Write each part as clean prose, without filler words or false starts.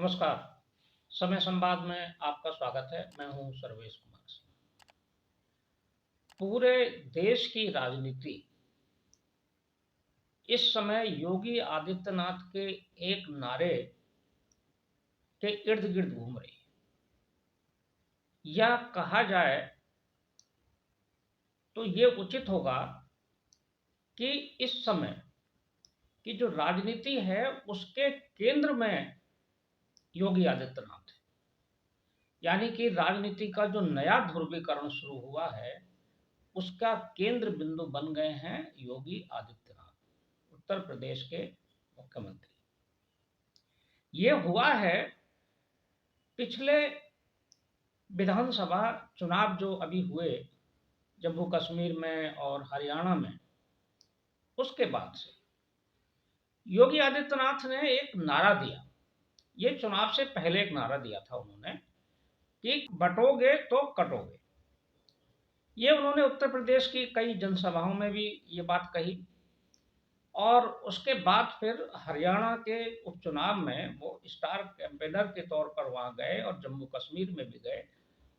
नमस्कार। समय संवाद में आपका स्वागत है। मैं हूं सर्वेश कुमार सिंह। पूरे देश की राजनीति इस समय योगी आदित्यनाथ के एक नारे के इर्द गिर्द घूम रही है। या कहा जाए तो ये उचित होगा कि इस समय की जो राजनीति है उसके केंद्र में योगी आदित्यनाथ है। यानी कि राजनीति का जो नया ध्रुवीकरण शुरू हुआ है उसका केंद्र बिंदु बन गए हैं योगी आदित्यनाथ, उत्तर प्रदेश के मुख्यमंत्री। ये हुआ है पिछले विधानसभा चुनाव जो अभी हुए जम्मू कश्मीर में और हरियाणा में, उसके बाद से योगी आदित्यनाथ ने एक नारा दिया। ये चुनाव से पहले एक नारा दिया था उन्होंने कि बटोगे तो कटोगे। ये उन्होंने उत्तर प्रदेश की कई जनसभाओं में भी ये बात कही और उसके बाद फिर हरियाणा के उपचुनाव में वो स्टार कैंपेनर के तौर पर वहां गए और जम्मू कश्मीर में भी गए।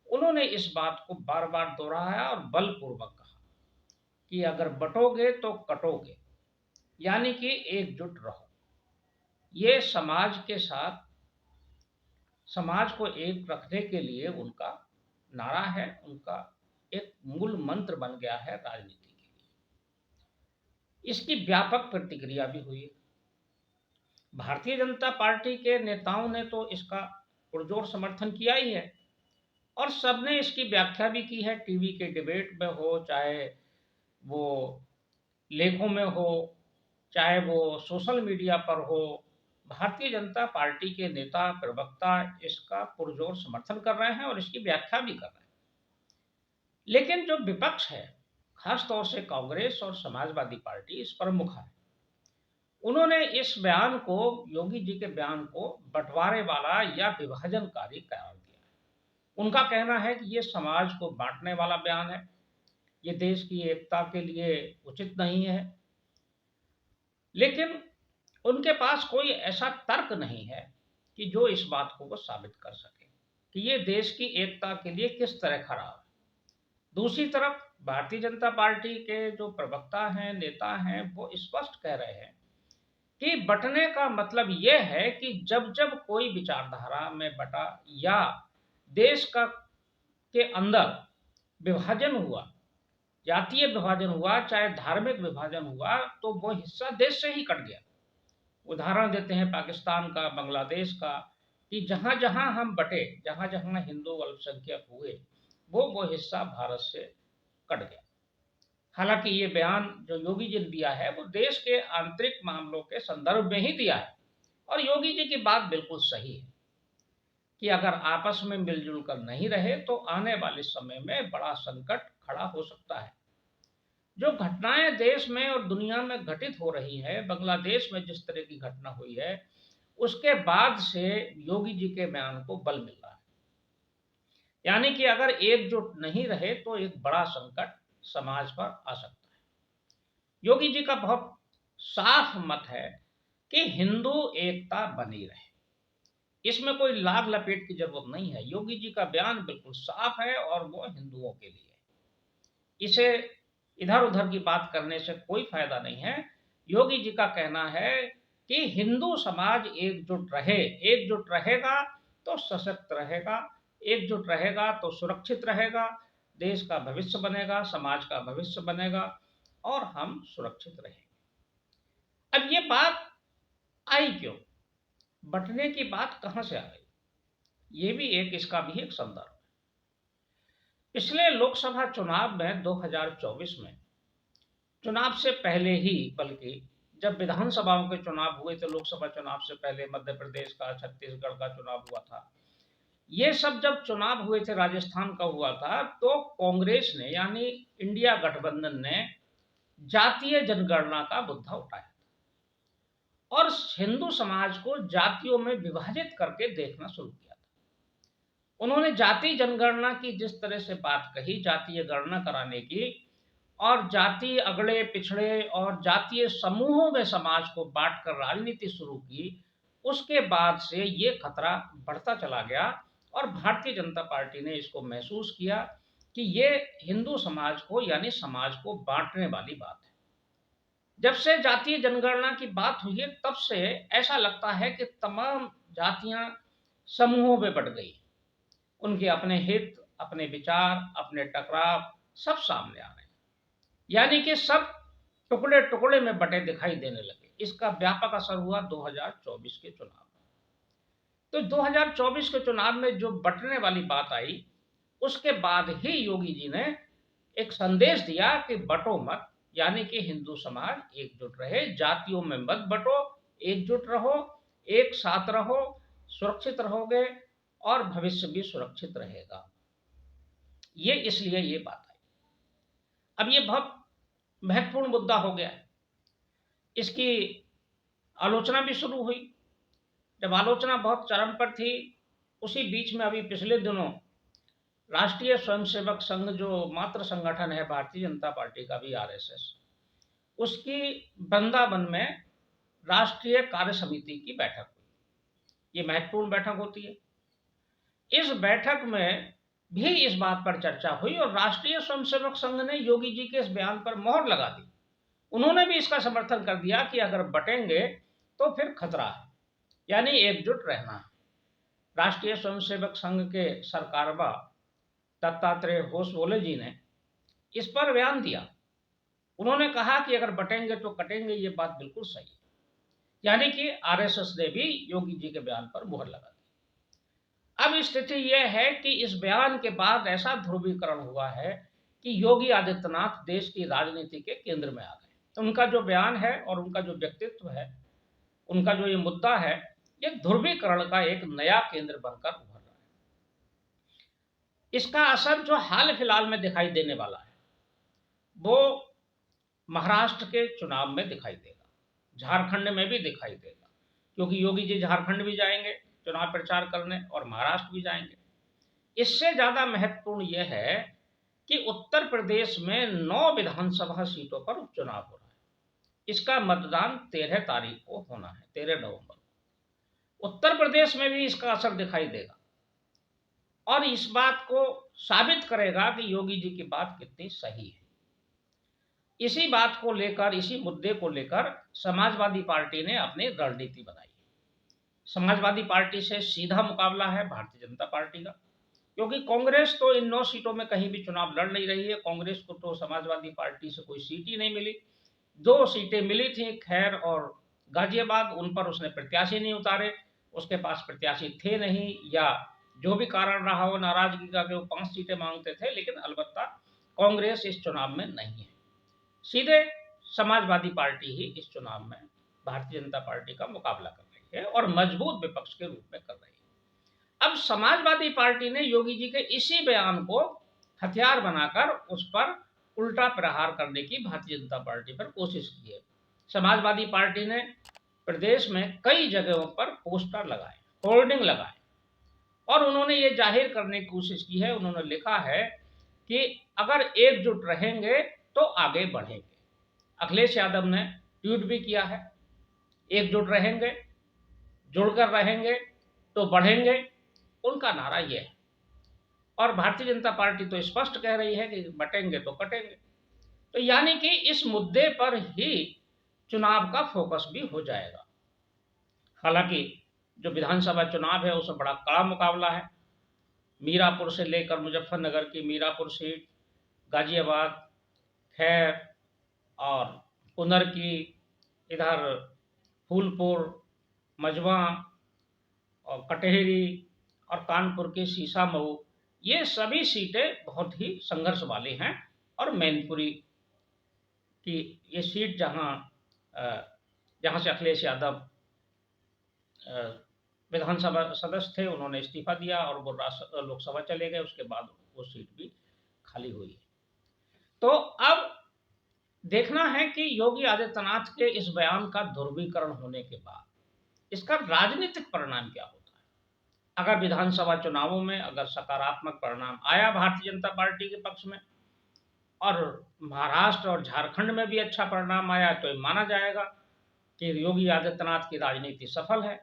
उन्होंने इस बात को बार बार दोहराया और बलपूर्वक कहा कि अगर बटोगे तो कटोगे, यानी कि एकजुट रहो। ये समाज के साथ, समाज को एक रखने के लिए उनका नारा है, उनका एक मूल मंत्र बन गया है राजनीति के लिए। इसकी व्यापक प्रतिक्रिया भी हुई। भारतीय जनता पार्टी के नेताओं ने तो इसका पुरजोर समर्थन किया ही है और सबने इसकी व्याख्या भी की है। टीवी के डिबेट में हो, चाहे वो लेखों में हो, चाहे वो सोशल मीडिया पर हो, भारतीय जनता पार्टी के नेता प्रवक्ता इसका पुरजोर समर्थन कर रहे हैं और इसकी व्याख्या भी कर रहे हैं। लेकिन जो विपक्ष है, खासतौर से कांग्रेस और समाजवादी पार्टी, इस पर मुखर है। उन्होंने इस बयान को, योगी जी के बयान को बंटवारे वाला या विभाजनकारी करार दिया है। उनका कहना है कि ये समाज को बांटने वाला बयान है, ये देश की एकता के लिए उचित नहीं है। लेकिन उनके पास कोई ऐसा तर्क नहीं है कि जो इस बात को वो साबित कर सके कि ये देश की एकता के लिए किस तरह खराब है। दूसरी तरफ भारतीय जनता पार्टी के जो प्रवक्ता हैं, नेता हैं, वो स्पष्ट कह रहे हैं कि बंटने का मतलब यह है कि जब जब कोई विचारधारा में बटा या देश का के अंदर विभाजन हुआ, जातीय विभाजन हुआ, चाहे धार्मिक विभाजन हुआ, तो वो हिस्सा देश से ही कट गया। उदाहरण देते हैं पाकिस्तान का, बांग्लादेश का, कि जहां जहां हम बटे, जहां जहां हिंदू अल्पसंख्यक हुए, वो हिस्सा भारत से कट गया। हालांकि ये बयान जो योगी जी ने दिया है वो देश के आंतरिक मामलों के संदर्भ में ही दिया है और योगी जी की बात बिल्कुल सही है कि अगर आपस में मिलजुल कर नहीं रहे तो आने वाले समय में बड़ा संकट खड़ा हो सकता है। जो घटनाएं देश में और दुनिया में घटित हो रही है, बांग्लादेश में जिस तरह की घटना हुई है, उसके बाद से योगी जी के बयान को बल मिल रहा है। यानी कि अगर एकजुट नहीं रहे तो एक बड़ा संकट समाज पर आ सकता है। योगी जी का बहुत साफ मत है कि हिंदू एकता बनी रहे, इसमें कोई लाग लपेट की जरूरत नहीं है। योगी जी का बयान बिल्कुल साफ है और वो हिंदुओं के लिए है। इसे इधर उधर की बात करने से कोई फायदा नहीं है। योगी जी का कहना है कि हिंदू समाज एकजुट रहे, एकजुट रहेगा तो सशक्त रहेगा, एकजुट रहेगा तो सुरक्षित रहेगा, देश का भविष्य बनेगा, समाज का भविष्य बनेगा और हम सुरक्षित रहेंगे। अब ये बात आई क्यों, बंटने की बात कहां से आ गई, ये भी एक, इसका भी एक संदर्भ है। पिछले लोकसभा चुनाव में 2024 में, चुनाव से पहले ही, बल्कि जब विधानसभाओं के चुनाव हुए थे, लोकसभा चुनाव से पहले मध्य प्रदेश का, छत्तीसगढ़ का चुनाव हुआ था, ये सब जब चुनाव हुए थे, राजस्थान का हुआ था, तो कांग्रेस ने यानी इंडिया गठबंधन ने जातीय जनगणना का मुद्दा उठाया और हिंदू समाज को जातियों में विभाजित करके देखना शुरू किया था। उन्होंने जाति जनगणना की जिस तरह से बात कही, जातीय गणना कराने की, और जाति अगड़े पिछड़े और जातीय समूहों में समाज को बांटकर राजनीति शुरू की, उसके बाद से ये खतरा बढ़ता चला गया और भारतीय जनता पार्टी ने इसको महसूस किया कि ये हिंदू समाज को यानी समाज को बांटने वाली बात है। जब से जातीय जनगणना की बात हुई है तब से ऐसा लगता है कि तमाम जातियां समूहों में बट गई, उनके अपने हित, अपने विचार, अपने टकराव सब सामने आ रहे हैं, यानी कि सब टुकड़े टुकड़े में बटे दिखाई देने लगे। इसका व्यापक असर हुआ 2024 के चुनाव में। तो 2024 के चुनाव में जो बंटने वाली बात आई, उसके बाद ही योगी जी ने एक संदेश दिया कि बटो मत, यानी कि हिंदू समाज एकजुट रहे, जातियों में मत बटो, एकजुट रहो, एक साथ रहो, सुरक्षित रहोगे और भविष्य भी सुरक्षित रहेगा। ये इसलिए ये बात आई। अब ये बहुत महत्वपूर्ण मुद्दा हो गया है। इसकी आलोचना भी शुरू हुई। जब आलोचना बहुत चरम पर थी, उसी बीच में अभी पिछले दिनों राष्ट्रीय स्वयंसेवक संघ, जो मातृ संगठन है भारतीय जनता पार्टी का भी, आरएसएस, उसकी वृंदावन में राष्ट्रीय कार्य समिति की बैठक हुई। ये महत्वपूर्ण बैठक होती है। इस बैठक में भी इस बात पर चर्चा हुई और राष्ट्रीय स्वयंसेवक संघ ने योगी जी के इस बयान पर मोहर लगा दी। उन्होंने भी इसका समर्थन कर दिया कि अगर बटेंगे तो फिर खतरा है, यानी एकजुट रहना है। राष्ट्रीय स्वयंसेवक संघ के सरकारवा दत्तात्रेय होसबोले जी ने इस पर बयान दिया। उन्होंने कहा कि अगर बटेंगे तो कटेंगे, ये बात बिल्कुल सही है। यानी कि आरएसएस ने भी योगी जी के बयान पर मुहर लगा दी। अब स्थिति यह है कि इस बयान के बाद ऐसा ध्रुवीकरण हुआ है कि योगी आदित्यनाथ देश की राजनीति के केंद्र में आ गए। उनका जो बयान है और उनका जो व्यक्तित्व है, उनका जो ये मुद्दा है, ये ध्रुवीकरण का एक नया केंद्र बनकर उभर रहा है। इसका असर जो हाल फिलहाल में दिखाई देने वाला है वो महाराष्ट्र के चुनाव में दिखाई देगा, झारखंड में भी दिखाई देगा, क्योंकि योगी जी झारखंड भी जाएंगे चुनाव प्रचार करने और महाराष्ट्र भी जाएंगे। इससे ज्यादा महत्वपूर्ण यह है कि उत्तर प्रदेश में 9 विधानसभा सीटों पर उपचुनाव हो रहा है। इसका मतदान 13 तारीख को होना है, 13 नवंबर को। उत्तर प्रदेश में भी इसका असर दिखाई देगा और इस बात को साबित करेगा कि योगी जी की बात कितनी सही है। इसी बात को लेकर, इसी मुद्दे को लेकर समाजवादी पार्टी ने अपनी रणनीति बनाई। समाजवादी पार्टी से सीधा मुकाबला है भारतीय जनता पार्टी का, क्योंकि कांग्रेस तो इन 9 सीटों में कहीं भी चुनाव लड़ नहीं रही है। कांग्रेस को तो समाजवादी पार्टी से कोई सीट ही नहीं मिली। 2 सीटें मिली थी, खैर और गाजियाबाद, उन पर उसने प्रत्याशी नहीं उतारे, उसके पास प्रत्याशी थे नहीं, या जो भी कारण रहा हो नाराजगी का कि वो 5 सीटें मांगते थे। लेकिन अलबत्ता कांग्रेस इस चुनाव में नहीं है। सीधे समाजवादी पार्टी ही इस चुनाव में भारतीय जनता पार्टी का मुकाबला कर रही है और मजबूत विपक्ष के रूप में कर रही है। अब समाजवादी पार्टी ने योगी जी के इसी बयान को हथियार बनाकर उस पर उल्टा प्रहार करने की भारतीय जनता पार्टी पर कोशिश की है। समाजवादी पार्टी ने प्रदेश में कई जगहों पर पोस्टर लगाए, होर्डिंग लगाए और उन्होंने ये जाहिर करने की कोशिश की है, उन्होंने लिखा है कि अगर एकजुट रहेंगे तो आगे बढ़ेंगे। अखिलेश यादव ने ट्वीट भी किया है, एकजुट रहेंगे, जुड़कर रहेंगे तो बढ़ेंगे, उनका नारा यह है। और भारतीय जनता पार्टी तो स्पष्ट कह रही है कि बटेंगे तो कटेंगे। तो यानी कि इस मुद्दे पर ही चुनाव का फोकस भी हो जाएगा। हालांकि जो विधानसभा चुनाव है उसमें बड़ा कड़ा मुकाबला है। मीरापुर से लेकर मुजफ्फरनगर की मीरापुर सीट, गाजियाबाद, खैर और कुनर की, इधर फूलपुर, मझवा और कटहरी और कानपुर की सीसामऊ, ये सभी सीटें बहुत ही संघर्ष वाली हैं। और मैनपुरी की ये सीट जहां से अखिलेश यादव विधानसभा सदस्य थे, उन्होंने इस्तीफा दिया और वो लोकसभा चले गए, उसके बाद वो सीट भी खाली हुई। तो अब देखना है कि योगी आदित्यनाथ के इस बयान का ध्रुवीकरण होने के बाद इसका राजनीतिक परिणाम क्या होता है। अगर विधानसभा चुनावों में अगर सकारात्मक परिणाम आया भारतीय जनता पार्टी के पक्ष में और महाराष्ट्र और झारखंड में भी अच्छा परिणाम आया, तो माना जाएगा कि योगी आदित्यनाथ की राजनीति सफल है।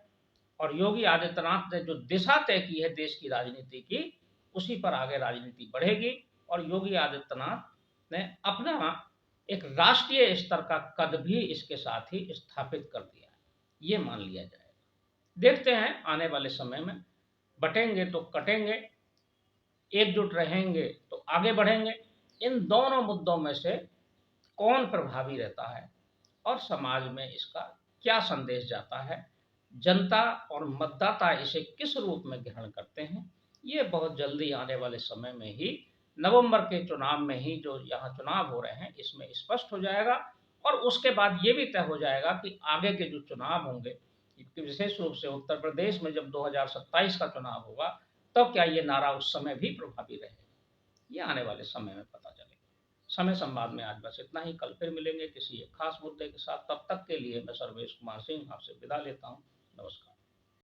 और योगी आदित्यनाथ ने जो दिशा तय की है देश की राजनीति की, उसी पर आगे राजनीति बढ़ेगी और योगी आदित्यनाथ ने अपना एक राष्ट्रीय स्तर का कद भी इसके साथ ही स्थापित कर दिया है, ये मान लिया जाएगा। देखते हैं आने वाले समय में, बटेंगे तो कटेंगे, एकजुट रहेंगे तो आगे बढ़ेंगे। इन दोनों मुद्दों में से कौन प्रभावी रहता है और समाज में इसका क्या संदेश जाता है, जनता और मतदाता इसे किस रूप में ग्रहण करते हैं, ये बहुत जल्दी आने वाले समय में ही, नवंबर के चुनाव में ही, जो यहाँ चुनाव हो रहे हैं इसमें स्पष्ट हो जाएगा। और उसके बाद ये भी तय हो जाएगा कि आगे के जो चुनाव होंगे, विशेष रूप से उत्तर प्रदेश में जब 2027 का चुनाव होगा, तब क्या ये नारा उस समय भी प्रभावी रहेगा, ये आने वाले समय में पता चलेगा। समय संवाद में आज बस इतना ही, कल फिर मिलेंगे किसी एक खास मुद्दे के साथ। तब तक के लिए मैं सर्वेश कुमार सिंह आपसे विदा लेता हूँ। नमस्कार।